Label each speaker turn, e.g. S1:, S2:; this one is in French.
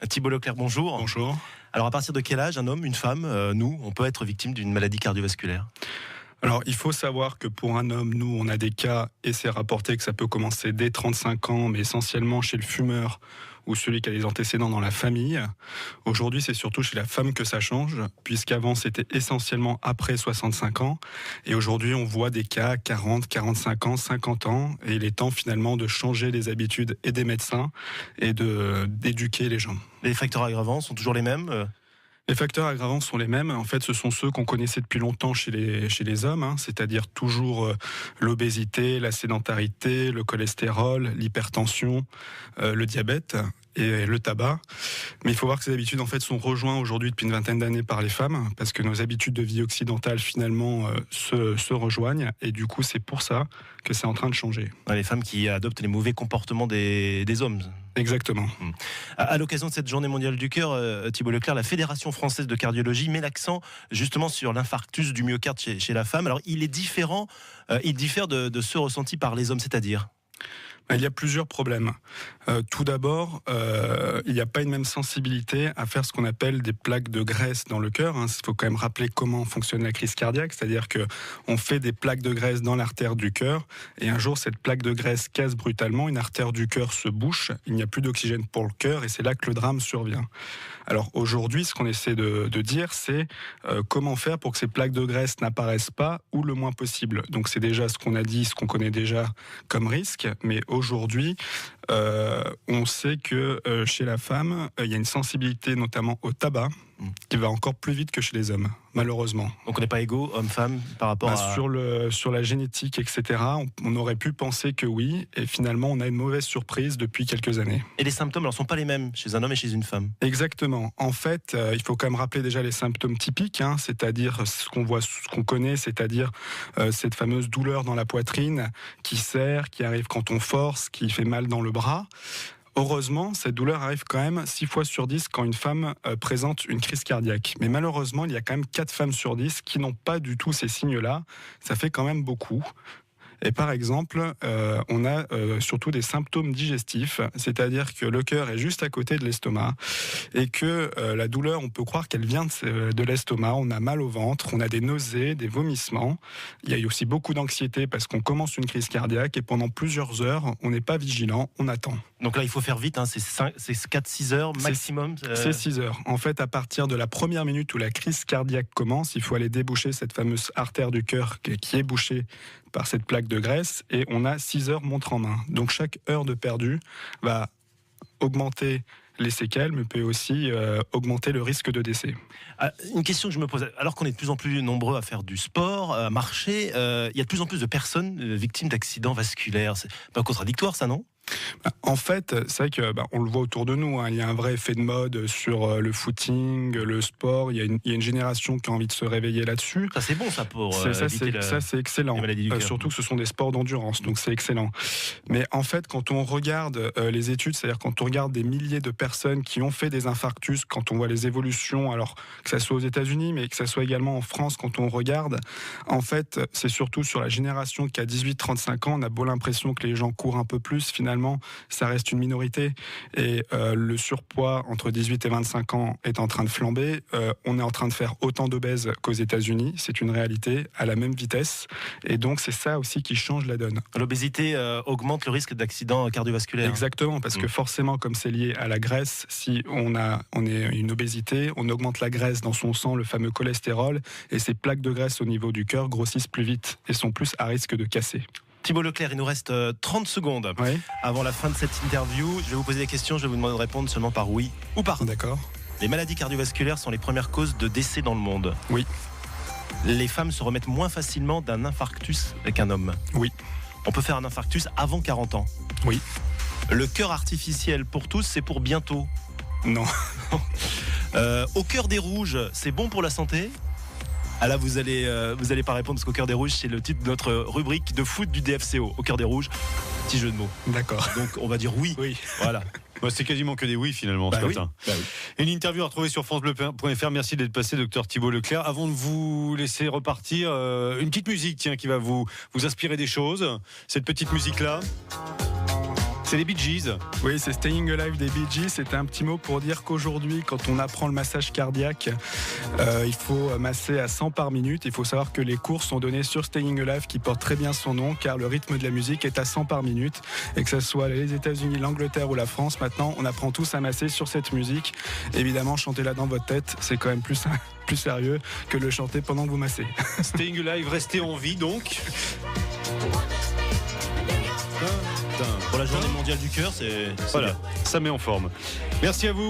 S1: Thibault Leclerc, bonjour.
S2: Bonjour.
S1: Alors à partir de quel âge un homme, une femme, nous, on peut être victime d'une maladie cardiovasculaire ?
S2: Alors, il faut savoir que pour un homme, nous, on a des cas, et c'est rapporté que ça peut commencer dès 35 ans, mais essentiellement chez le fumeur ou celui qui a des antécédents dans la famille. Aujourd'hui, c'est surtout chez la femme que ça change, puisqu'avant, c'était essentiellement après 65 ans. Et aujourd'hui, on voit des cas 40, 45 ans, 50 ans, et il est temps finalement de changer les habitudes et des médecins et d'éduquer les gens.
S1: Les facteurs aggravants sont toujours les mêmes ?
S2: Les facteurs aggravants sont les mêmes. En fait, ce sont ceux qu'on connaissait depuis longtemps chez les hommes, c'est-à-dire toujours l'obésité, la sédentarité, le cholestérol, l'hypertension, le diabète et le tabac. Mais il faut voir que ces habitudes en fait sont rejointes aujourd'hui depuis une vingtaine d'années par les femmes, parce que nos habitudes de vie occidentales finalement se rejoignent, et du coup c'est pour ça que c'est en train de changer.
S1: Les femmes qui adoptent les mauvais comportements des hommes.
S2: Exactement.
S1: À l'occasion de cette journée mondiale du cœur, Thibault Leclerc, la Fédération française de cardiologie met l'accent justement sur l'infarctus du myocarde chez la femme. Alors il diffère de ceux ressentis par les hommes, c'est-à-dire ?
S2: Il y a plusieurs problèmes. Tout d'abord, il n'y a pas une même sensibilité à faire ce qu'on appelle des plaques de graisse dans le cœur. Il faut quand même rappeler comment fonctionne la crise cardiaque, c'est-à-dire que on fait des plaques de graisse dans l'artère du cœur, et un jour cette plaque de graisse casse brutalement, une artère du cœur se bouche, il n'y a plus d'oxygène pour le cœur, et c'est là que le drame survient. Alors aujourd'hui, ce qu'on essaie de dire, c'est comment faire pour que ces plaques de graisse n'apparaissent pas ou le moins possible. Donc c'est déjà ce qu'on a dit, ce qu'on connaît déjà comme risque, mais aujourd'hui, on sait que chez la femme, il y a une sensibilité notamment au tabac qui va encore plus vite que chez les hommes, malheureusement.
S1: Donc on n'est pas égaux, homme-femme, par rapport à...
S2: Sur la génétique, etc., on aurait pu penser que oui, et finalement on a une mauvaise surprise depuis quelques années.
S1: Et les symptômes ne sont pas les mêmes chez un homme et chez une femme ?
S2: Exactement. En fait, il faut quand même rappeler déjà les symptômes typiques, c'est-à-dire ce qu'on connaît, c'est-à-dire cette fameuse douleur dans la poitrine qui serre, qui arrive quand on force, qui fait mal dans le bras. Heureusement, cette douleur arrive quand même 6 fois sur 10 quand une femme présente une crise cardiaque. Mais malheureusement, il y a quand même 4 femmes sur 10 qui n'ont pas du tout ces signes-là. Ça fait quand même beaucoup. Et par exemple, on a surtout des symptômes digestifs, c'est-à-dire que le cœur est juste à côté de l'estomac et que la douleur, on peut croire qu'elle vient de l'estomac. On a mal au ventre, on a des nausées, des vomissements. Il y a aussi beaucoup d'anxiété parce qu'on commence une crise cardiaque et pendant plusieurs heures, on n'est pas vigilant, on attend.
S1: Donc là, il faut faire vite, c'est 4-6 heures maximum.
S2: C'est 6 heures. En fait, à partir de la première minute où la crise cardiaque commence, il faut aller déboucher cette fameuse artère du cœur qui est bouchée par cette plaque de graisse, et on a 6 heures montre en main. Donc chaque heure de perdu va augmenter les séquelles, mais peut aussi augmenter le risque de décès.
S1: Une question que je me pose, alors qu'on est de plus en plus nombreux à faire du sport, à marcher, il y a de plus en plus de personnes victimes d'accidents vasculaires. C'est pas contradictoire ça, non ?
S2: En fait, c'est vrai que on le voit autour de nous. Il y a un vrai effet de mode sur le footing, le sport. Il y a une génération qui a envie de se réveiller là-dessus.
S1: Ça c'est bon, ça pour
S2: c'est excellent. Surtout que ce sont des sports d'endurance, donc c'est excellent. Mais en fait, quand on regarde les études, c'est-à-dire quand on regarde des milliers de personnes qui ont fait des infarctus, quand on voit les évolutions, alors que ça soit aux États-Unis, mais que ça soit également en France, quand on regarde, en fait, c'est surtout sur la génération qui a 18-35 ans. On a beau l'impression que les gens courent un peu plus, finalement, ça reste une minorité, et le surpoids entre 18 et 25 ans est en train de flamber. On est en train de faire autant d'obèses qu'aux États-Unis, c'est une réalité, à la même vitesse, et donc c'est ça aussi qui change la donne.
S1: L'obésité augmente le risque d'accident cardiovasculaire.
S2: Exactement, parce que forcément, comme c'est lié à la graisse, si on est une obésité, on augmente la graisse dans son sang, le fameux cholestérol, et ces plaques de graisse au niveau du cœur grossissent plus vite et sont plus à risque de casser.
S1: Thibault Leclerc, il nous reste 30 secondes avant la fin de cette interview. Je vais vous poser des questions, je vais vous demander de répondre seulement par oui ou par non.
S2: D'accord.
S1: Les maladies cardiovasculaires sont les premières causes de décès dans le monde.
S2: Oui.
S1: Les femmes se remettent moins facilement d'un infarctus qu'un homme.
S2: Oui.
S1: On peut faire un infarctus avant 40 ans.
S2: Oui.
S1: Le cœur artificiel pour tous, c'est pour bientôt.
S2: Non.
S1: Au cœur des rouges, c'est bon pour la santé ? Ah là, vous allez pas répondre parce qu'au cœur des rouges, c'est le titre de notre rubrique de foot du DFCO. Au cœur des rouges, petit jeu de mots.
S2: D'accord.
S1: Donc on va dire oui.
S2: Oui.
S1: Voilà.
S3: C'est quasiment que des oui finalement ce matin.
S1: Oui.
S3: Une interview à retrouver sur francebleu.fr. Merci d'être passé, docteur Thibault Leclerc. Avant de vous laisser repartir, une petite musique qui va vous inspirer des choses. Cette petite musique là, C'est les Bee Gees.
S2: Oui, c'est Staying Alive des Bee Gees. C'était un petit mot pour dire qu'aujourd'hui, quand on apprend le massage cardiaque, il faut masser à 100 par minute. Il faut savoir que les cours sont donnés sur Staying Alive, qui porte très bien son nom, car le rythme de la musique est à 100 par minute. Et que ce soit les États-Unis, l'Angleterre ou la France, maintenant, on apprend tous à masser sur cette musique. Évidemment, chantez-la dans votre tête, c'est quand même plus sérieux que le chanter pendant que vous massez.
S3: Staying Alive, restez en vie donc.
S1: Pour la journée mondiale du cœur, c'est
S3: Voilà,
S1: bien.
S3: ça met en forme. Merci à vous.